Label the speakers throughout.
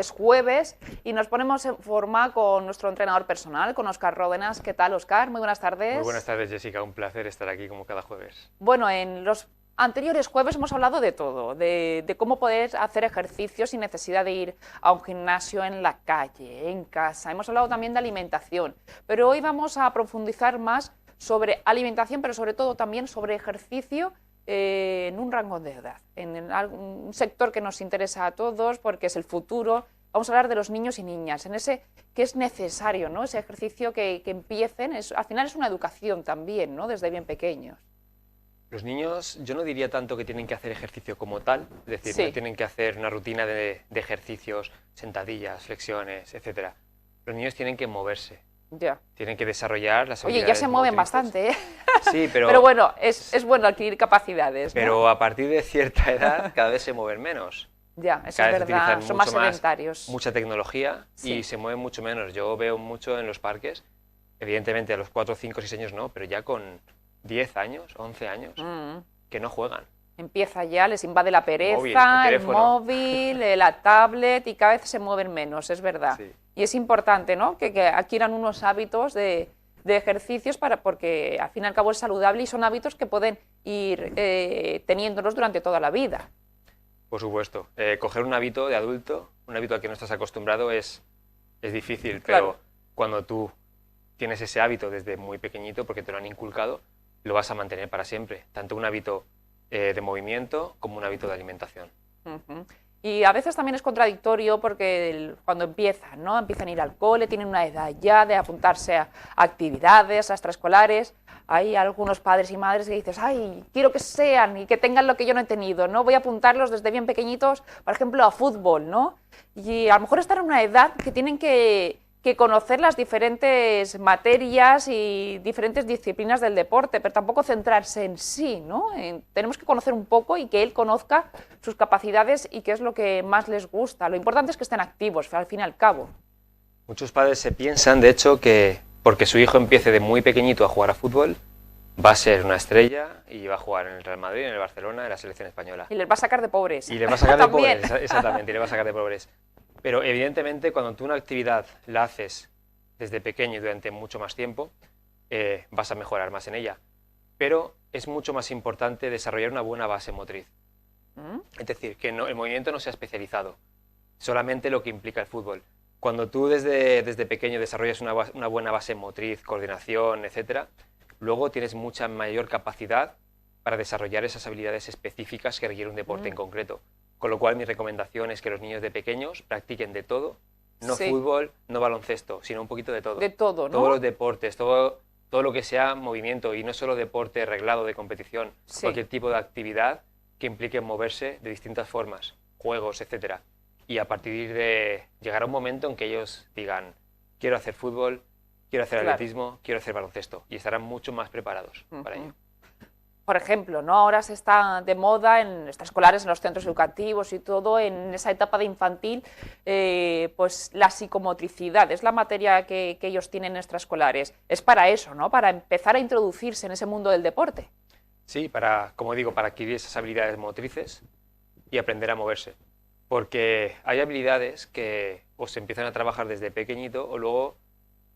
Speaker 1: es jueves y nos ponemos en forma con nuestro entrenador personal, con Óscar Ródenas. ¿Qué tal, Óscar? Muy buenas tardes.
Speaker 2: Muy buenas tardes, Jessica. Un placer estar aquí como cada jueves.
Speaker 1: Bueno, en los anteriores jueves hemos hablado de todo, de cómo poder hacer ejercicio sin necesidad de ir a un gimnasio en la calle, en casa. Hemos hablado también de alimentación, pero hoy vamos a profundizar más sobre alimentación, pero sobre todo también sobre ejercicio en un rango de edad, en un sector que nos interesa a todos porque es el futuro. Vamos a hablar de los niños y niñas, en ese que es necesario, ¿no? Ese ejercicio que empiecen, al final es una educación también, ¿no? Desde bien pequeños.
Speaker 2: Los niños, yo no diría tanto que tienen que hacer ejercicio como tal, es decir,
Speaker 1: Sí.
Speaker 2: no tienen que hacer una rutina de ejercicios, sentadillas, flexiones, etc. Los niños tienen que moverse,
Speaker 1: Ya.
Speaker 2: tienen que desarrollar las
Speaker 1: Oye,
Speaker 2: habilidades
Speaker 1: ya se mueven
Speaker 2: motrices.
Speaker 1: bastante, ¿eh?
Speaker 2: Sí, pero
Speaker 1: bueno, es bueno adquirir capacidades, ¿no?
Speaker 2: pero a partir de cierta edad cada vez se mueven menos.
Speaker 1: Ya, eso
Speaker 2: Cada
Speaker 1: es
Speaker 2: vez
Speaker 1: verdad,
Speaker 2: utilizan
Speaker 1: son
Speaker 2: mucho
Speaker 1: más sedentarios.
Speaker 2: mucha tecnología
Speaker 1: Sí.
Speaker 2: y se mueven mucho menos. Yo veo mucho en los parques, evidentemente a los 4, 5, 6 años no, pero ya con 10 años, 11 años, que no juegan.
Speaker 1: Empieza ya, les invade la pereza,
Speaker 2: Móvil, el
Speaker 1: el
Speaker 2: teléfono.
Speaker 1: móvil, la tablet, y cada vez se mueven menos, es verdad.
Speaker 2: Sí.
Speaker 1: Y es importante, ¿no?, que adquieran unos hábitos de ejercicios porque al fin y al cabo es saludable y son hábitos que pueden ir teniéndolos durante toda la vida.
Speaker 2: Por supuesto. Coger un hábito de adulto, un hábito al que no estás acostumbrado es difícil,
Speaker 1: Claro.
Speaker 2: pero cuando tú tienes ese hábito desde muy pequeñito, porque te lo han inculcado, lo vas a mantener para siempre. Tanto un hábito de movimiento como un hábito de alimentación.
Speaker 1: Ujú. Y a veces también es contradictorio porque cuando empiezan, ¿no? Empiezan a ir al cole, tienen una edad ya de apuntarse a actividades, a extraescolares. Hay algunos padres y madres que dices, ay, quiero que sean y que tengan lo que yo no he tenido, ¿no? Voy a apuntarlos desde bien pequeñitos, por ejemplo, a fútbol, ¿no? Y a lo mejor están en una edad que tienen que conocer las diferentes materias y diferentes disciplinas del deporte, pero tampoco centrarse en sí, ¿no? Tenemos que conocer un poco y que él conozca sus capacidades y qué es lo que más les gusta. Lo importante es que estén activos, al fin y al cabo.
Speaker 2: Muchos padres se piensan, de hecho, que porque su hijo empiece de muy pequeñito a jugar a fútbol, va a ser una estrella y va a jugar en el Real Madrid, en el Barcelona, en la selección española.
Speaker 1: Y les va a sacar de pobres.
Speaker 2: Y le va a sacar de
Speaker 1: También.
Speaker 2: pobres, exactamente, y le va a sacar de pobres. Pero evidentemente cuando tú una actividad la haces desde pequeño y durante mucho más tiempo, vas a mejorar más en ella. Pero es mucho más importante desarrollar una buena base motriz. Es decir, que el movimiento no sea especializado, solamente lo que implica el fútbol. Cuando tú desde pequeño desarrollas una buena base motriz, coordinación, etc., luego tienes mucha mayor capacidad para desarrollar esas habilidades específicas que requiere un deporte en concreto. Con lo cual mi recomendación es que los niños de pequeños practiquen de todo, no
Speaker 1: Sí.
Speaker 2: fútbol, no baloncesto, sino un poquito de todo.
Speaker 1: De todo, ¿no?
Speaker 2: Todos los deportes, todo lo que sea movimiento y no solo deporte reglado de competición,
Speaker 1: Sí.
Speaker 2: cualquier tipo de actividad que implique moverse de distintas formas, juegos, etc. Y a partir de llegar a un momento en que ellos digan, quiero hacer fútbol, quiero hacer
Speaker 1: Claro.
Speaker 2: atletismo, quiero hacer baloncesto, y estarán mucho más preparados para ello.
Speaker 1: Por ejemplo, ¿no? Ahora se está de moda en extraescolares, en los centros educativos y todo, en esa etapa de infantil, pues la psicomotricidad, es la materia que ellos tienen en extraescolares. Es para eso, ¿no? Para empezar a introducirse en ese mundo del deporte.
Speaker 2: Sí, como digo, para adquirir esas habilidades motrices y aprender a moverse. Porque hay habilidades que o se empiezan a trabajar desde pequeñito o luego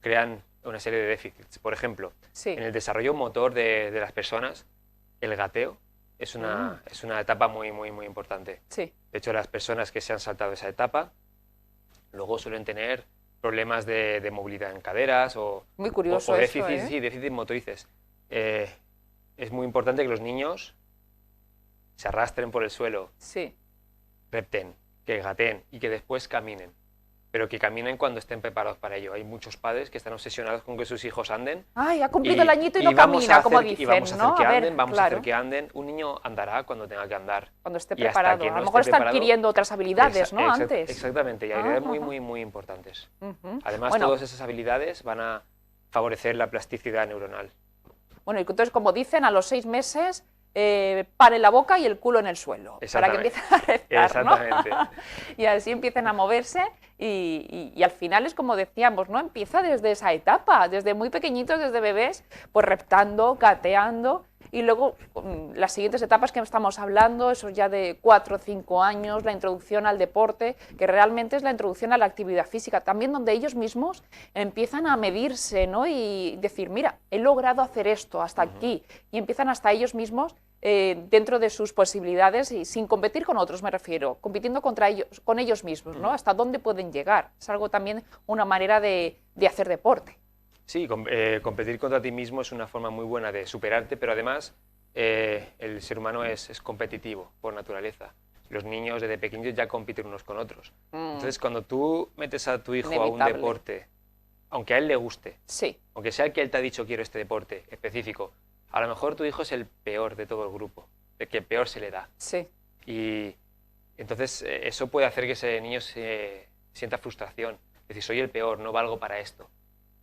Speaker 2: crean una serie de déficits. Por ejemplo,
Speaker 1: Sí.
Speaker 2: en el desarrollo motor de las personas, el gateo es una etapa muy, muy, muy importante.
Speaker 1: Sí.
Speaker 2: De hecho, las personas que se han saltado esa etapa luego suelen tener problemas de movilidad en caderas
Speaker 1: Muy curioso
Speaker 2: o
Speaker 1: eso,
Speaker 2: déficits,
Speaker 1: ¿eh?
Speaker 2: sí, déficits motrices. Es muy importante que los niños se arrastren por el suelo,
Speaker 1: Sí.
Speaker 2: repten, que gateen y que después caminen. Pero que caminen cuando estén preparados para ello. Hay muchos padres que están obsesionados con que sus hijos anden.
Speaker 1: Ay, ha cumplido el añito y no
Speaker 2: vamos
Speaker 1: camina,
Speaker 2: a
Speaker 1: como
Speaker 2: hacer
Speaker 1: dicen,
Speaker 2: y vamos a hacer
Speaker 1: ¿no?
Speaker 2: que
Speaker 1: A ver,
Speaker 2: anden, vamos a
Speaker 1: claro,
Speaker 2: hacer que anden. Un niño andará cuando tenga que andar.
Speaker 1: cuando esté
Speaker 2: Y hasta
Speaker 1: preparado.
Speaker 2: que
Speaker 1: A
Speaker 2: no
Speaker 1: lo mejor
Speaker 2: esté
Speaker 1: está
Speaker 2: preparado,
Speaker 1: adquiriendo otras habilidades, ¿no? Antes.
Speaker 2: Exactamente, y habilidades muy, muy, muy importantes.
Speaker 1: Ujú.
Speaker 2: Además,
Speaker 1: Bueno,
Speaker 2: todas esas habilidades van a favorecer la plasticidad neuronal.
Speaker 1: Bueno, y entonces, como dicen, a los 6 meses, pare la boca y el culo en el suelo, para que
Speaker 2: Exactamente.
Speaker 1: empiecen a rezar, ¿no?
Speaker 2: Exactamente.
Speaker 1: Y así empiecen a moverse y al final es como decíamos, ¿no? Empieza desde esa etapa, desde muy pequeñitos, desde bebés, pues reptando, gateando Y luego las siguientes etapas que estamos hablando, eso ya de 4 o 5 años, la introducción al deporte, que realmente es la introducción a la actividad física, también donde ellos mismos empiezan a medirse, ¿no? Y decir, mira, he logrado hacer esto hasta aquí, y empiezan hasta ellos mismos dentro de sus posibilidades y sin competir con otros, me refiero, compitiendo contra ellos, con ellos mismos, ¿no? Hasta dónde pueden llegar. Es algo también, una manera de hacer deporte.
Speaker 2: Sí, competir contra ti mismo es una forma muy buena de superarte, pero además el ser humano es competitivo por naturaleza. Los niños desde pequeños ya compiten unos con otros. Entonces, cuando tú metes a tu hijo
Speaker 1: Inevitable.
Speaker 2: a un deporte, aunque a él le guste,
Speaker 1: Sí.
Speaker 2: aunque sea el que él te ha dicho quiero este deporte específico, a lo mejor tu hijo es el peor de todo el grupo, el que peor se le da.
Speaker 1: Sí.
Speaker 2: Y entonces eso puede hacer que ese niño sienta frustración. Es decir, soy el peor, no valgo para esto.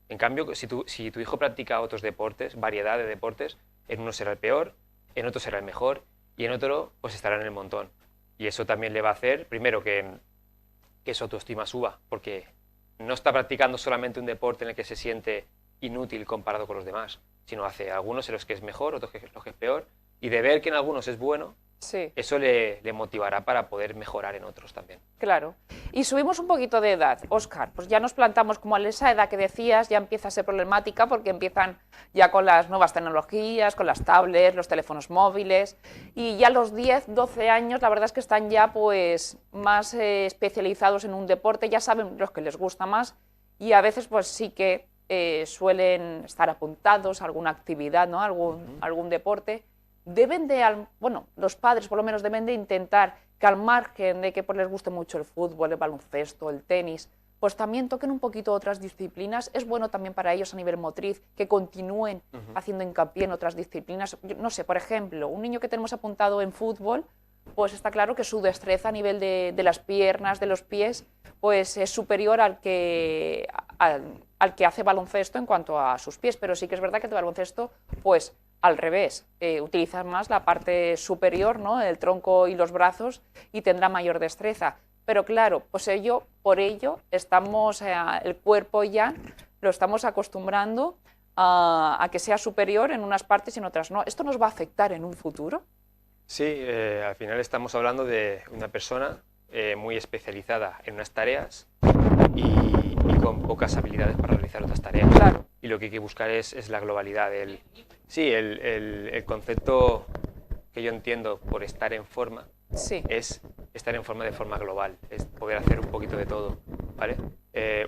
Speaker 2: En cambio, si tu hijo practica otros deportes, variedad de deportes, en uno será el peor, en otro será el mejor y en otro pues estará en el montón. Y eso también le va a hacer, primero, que su autoestima suba, porque no está practicando solamente un deporte en el que se siente inútil comparado con los demás, sino hace algunos en los que es mejor, otros en los que es peor, y de ver que en algunos es bueno,
Speaker 1: Sí.
Speaker 2: eso le motivará para poder mejorar en otros también.
Speaker 1: Claro. Y subimos un poquito de edad, Óscar, pues ya nos plantamos como a esa edad que decías, ya empieza a ser problemática porque empiezan ya con las nuevas tecnologías, con las tablets, los teléfonos móviles, y ya a los 10, 12 años la verdad es que están ya pues más especializados en un deporte, ya saben los que les gusta más y a veces pues sí que suelen estar apuntados a alguna actividad, ¿no? Algún deporte. Deben de, bueno, los padres por lo menos deben de intentar que al margen de que pues, les guste mucho el fútbol, el baloncesto, el tenis, pues también toquen un poquito otras disciplinas. Es bueno también para ellos a nivel motriz que continúen haciendo hincapié en otras disciplinas. Yo no sé, por ejemplo, un niño que tenemos apuntado en fútbol, pues está claro que su destreza a nivel de las piernas, de los pies, pues es superior al que hace baloncesto en cuanto a sus pies, pero sí que es verdad que el baloncesto, pues al revés, utiliza más la parte superior, ¿no? El tronco y los brazos y tendrá mayor destreza. Pero claro, pues por ello estamos, el cuerpo ya lo estamos acostumbrando a que sea superior en unas partes y en otras no. ¿Esto nos va a afectar en un futuro?
Speaker 2: Sí, al final estamos hablando de una persona muy especializada en unas tareas y con pocas habilidades para realizar otras tareas.
Speaker 1: Claro.
Speaker 2: Y lo que hay que buscar es la globalidad. El concepto que yo entiendo por estar en forma
Speaker 1: Sí.
Speaker 2: es estar en forma de forma global, es poder hacer un poquito de todo, ¿vale?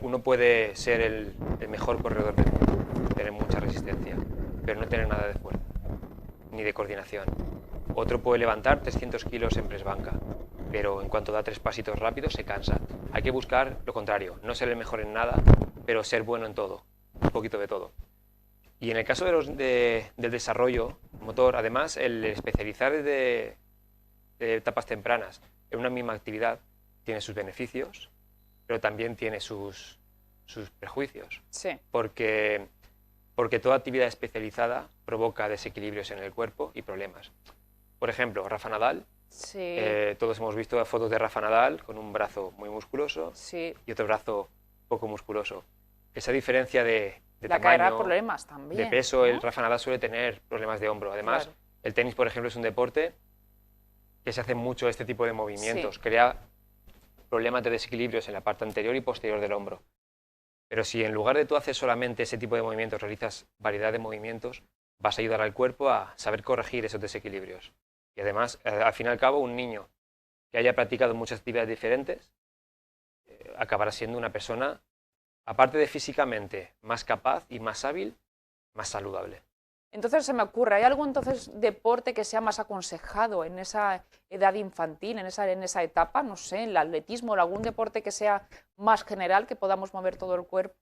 Speaker 2: Uno puede ser el mejor corredor del mundo, tener mucha resistencia, pero no tener nada de fuerza, ni de coordinación. Otro puede levantar 300 kilos en press banca, pero en cuanto da 3 pasitos rápidos se cansa. Hay que buscar lo contrario, no ser el mejor en nada, pero ser bueno en todo, un poquito de todo. Y en el caso del desarrollo motor, además, el especializar de etapas tempranas en una misma actividad tiene sus beneficios, pero también tiene sus prejuicios.
Speaker 1: Sí.
Speaker 2: Porque toda actividad especializada provoca desequilibrios en el cuerpo y problemas. Por ejemplo, Rafa Nadal.
Speaker 1: Sí.
Speaker 2: Todos hemos visto fotos de Rafa Nadal con un brazo muy musculoso
Speaker 1: Sí.
Speaker 2: y otro brazo poco musculoso. Esa diferencia de
Speaker 1: La
Speaker 2: tamaño,
Speaker 1: caerá problemas también,
Speaker 2: de peso,
Speaker 1: ¿no?
Speaker 2: el Rafa Nadal suele tener problemas de hombro. Además,
Speaker 1: Claro.
Speaker 2: el tenis, por ejemplo, es un deporte que se hace mucho este tipo de movimientos.
Speaker 1: Sí.
Speaker 2: Crea problemas de desequilibrios en la parte anterior y posterior del hombro. Pero si en lugar de tú hacer solamente ese tipo de movimientos, realizas variedad de movimientos, vas a ayudar al cuerpo a saber corregir esos desequilibrios. Y además, al fin y al cabo, un niño que haya practicado muchas actividades diferentes acabará siendo una persona, aparte de físicamente más capaz y más hábil, más saludable.
Speaker 1: Entonces se me ocurre, ¿hay algún entonces deporte que sea más aconsejado en esa edad infantil, en esa etapa? No sé, el atletismo o algún deporte que sea más general, que podamos mover todo el cuerpo.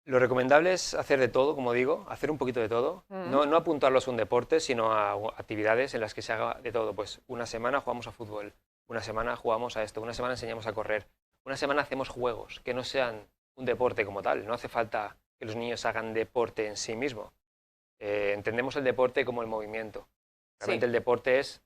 Speaker 2: Lo recomendable es hacer de todo, como digo, hacer un poquito de todo. No apuntarlos a un deporte, sino a actividades en las que se haga de todo. Pues una semana jugamos a fútbol, una semana jugamos a esto, una semana enseñamos a correr, una semana hacemos juegos que no sean un deporte como tal. No hace falta que los niños hagan deporte en sí mismo. Entendemos el deporte como el movimiento. Realmente
Speaker 1: Sí.
Speaker 2: el deporte es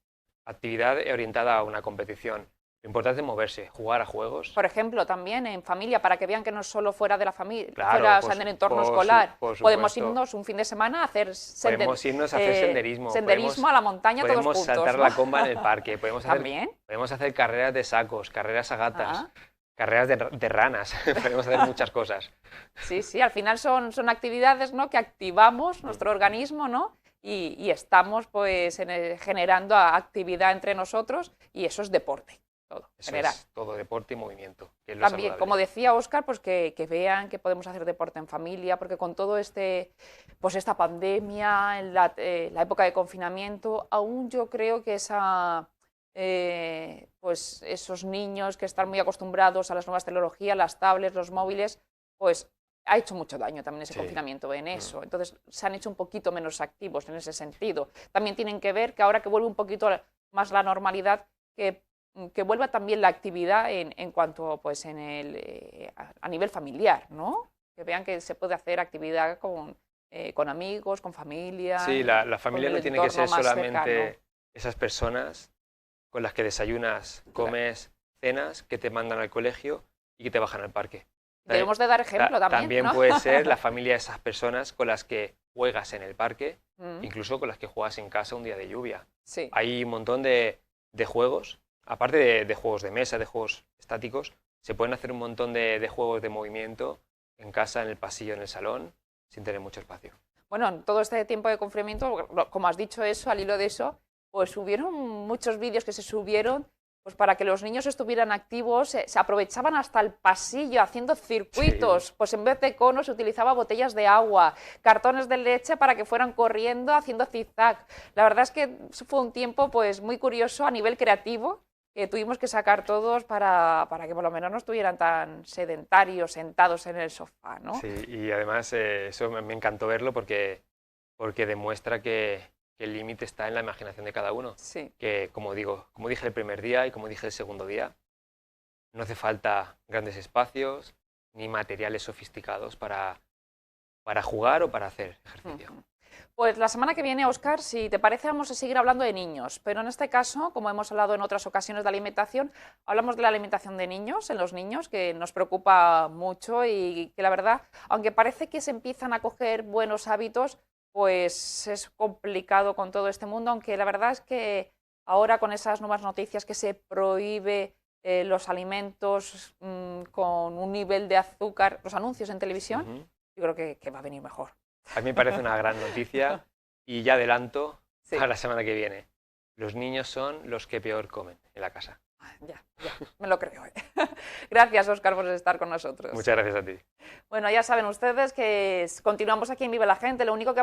Speaker 2: actividad orientada a una competición. Lo importante es moverse, jugar a juegos.
Speaker 1: Por ejemplo, también en familia, para que vean que no es solo fuera de la familia,
Speaker 2: Claro,
Speaker 1: fuera, o sea, en el entorno escolar.
Speaker 2: por
Speaker 1: Podemos
Speaker 2: supuesto.
Speaker 1: irnos un fin de semana a hacer
Speaker 2: Podemos irnos a hacer senderismo.
Speaker 1: senderismo a la montaña todos
Speaker 2: Podemos
Speaker 1: juntos,
Speaker 2: saltar
Speaker 1: ¿no?
Speaker 2: la comba en el parque.
Speaker 1: ¿También?
Speaker 2: Podemos hacer carreras de sacos, carreras a gatas,
Speaker 1: Ah.
Speaker 2: carreras de ranas. Podemos hacer muchas cosas.
Speaker 1: Sí, sí, al final son actividades, ¿no?, que activamos nuestro organismo, ¿no? Y estamos pues generando actividad entre nosotros y eso es deporte, todo,
Speaker 2: Eso
Speaker 1: general.
Speaker 2: es todo deporte y movimiento, que es lo
Speaker 1: También,
Speaker 2: saludable.
Speaker 1: como decía Óscar, pues que vean que podemos hacer deporte en familia, porque con todo pues esta pandemia, en la época de confinamiento, aún yo creo que pues esos niños que están muy acostumbrados a las nuevas tecnologías, las tablets, los móviles, pues ha hecho mucho daño también ese
Speaker 2: Sí.
Speaker 1: confinamiento en eso. Entonces se han hecho un poquito menos activos en ese sentido. También tienen que ver que ahora que vuelve un poquito más la normalidad, que vuelva también la actividad en cuanto pues a nivel familiar, ¿no? Que vean que se puede hacer actividad con amigos, con familia.
Speaker 2: Sí, la familia
Speaker 1: con
Speaker 2: no
Speaker 1: el
Speaker 2: tiene que ser
Speaker 1: entorno más
Speaker 2: solamente
Speaker 1: cercano.
Speaker 2: esas personas con las que desayunas, comes, cenas, que te mandan al colegio y que te bajan al parque.
Speaker 1: Debemos de dar ejemplo también,
Speaker 2: También
Speaker 1: ¿no?
Speaker 2: puede ser la familia de esas personas con las que juegas en el parque,
Speaker 1: Mm,
Speaker 2: incluso con las que juegas en casa un día de lluvia.
Speaker 1: sí.
Speaker 2: Hay un montón de juegos, aparte de juegos de mesa, de juegos estáticos, se pueden hacer un montón de juegos de movimiento en casa, en el pasillo, en el salón, sin tener mucho espacio.
Speaker 1: Bueno, en todo este tiempo de confinamiento, como has dicho eso, al hilo de eso, pues hubieron muchos vídeos que se subieron pues para que los niños estuvieran activos, se aprovechaban hasta el pasillo haciendo circuitos,
Speaker 2: Sí.
Speaker 1: pues en vez de conos se utilizaba botellas de agua, cartones de leche para que fueran corriendo haciendo zigzag. La verdad es que fue un tiempo pues muy curioso a nivel creativo, que tuvimos que sacar todos para que por lo menos no estuvieran tan sedentarios, sentados en el sofá, ¿no?
Speaker 2: Sí, y además eso me encantó verlo porque demuestra que el límite está en la imaginación de cada uno.
Speaker 1: Sí.
Speaker 2: Que, como dije el primer día y como dije el segundo día, no hace falta grandes espacios ni materiales sofisticados para jugar o para hacer ejercicio.
Speaker 1: Ujú. Pues la semana que viene, Óscar, si te parece, vamos a seguir hablando de niños, pero en este caso, como hemos hablado en otras ocasiones de alimentación, hablamos de la alimentación de niños, en los niños, que nos preocupa mucho y que la verdad, aunque parece que se empiezan a coger buenos hábitos, pues es complicado con todo este mundo, aunque la verdad es que ahora con esas nuevas noticias que se prohíbe los alimentos con un nivel de azúcar, los anuncios en televisión,
Speaker 2: Ujú.
Speaker 1: yo creo que va a venir mejor.
Speaker 2: A mí me parece una gran noticia y ya adelanto
Speaker 1: Sí.
Speaker 2: para la semana que viene. Los niños son los que peor comen en la casa.
Speaker 1: Ya, me lo creo. Gracias, Óscar, por estar con nosotros.
Speaker 2: Muchas gracias a ti.
Speaker 1: Bueno, ya saben ustedes que continuamos aquí en Vive la Gente. Lo único que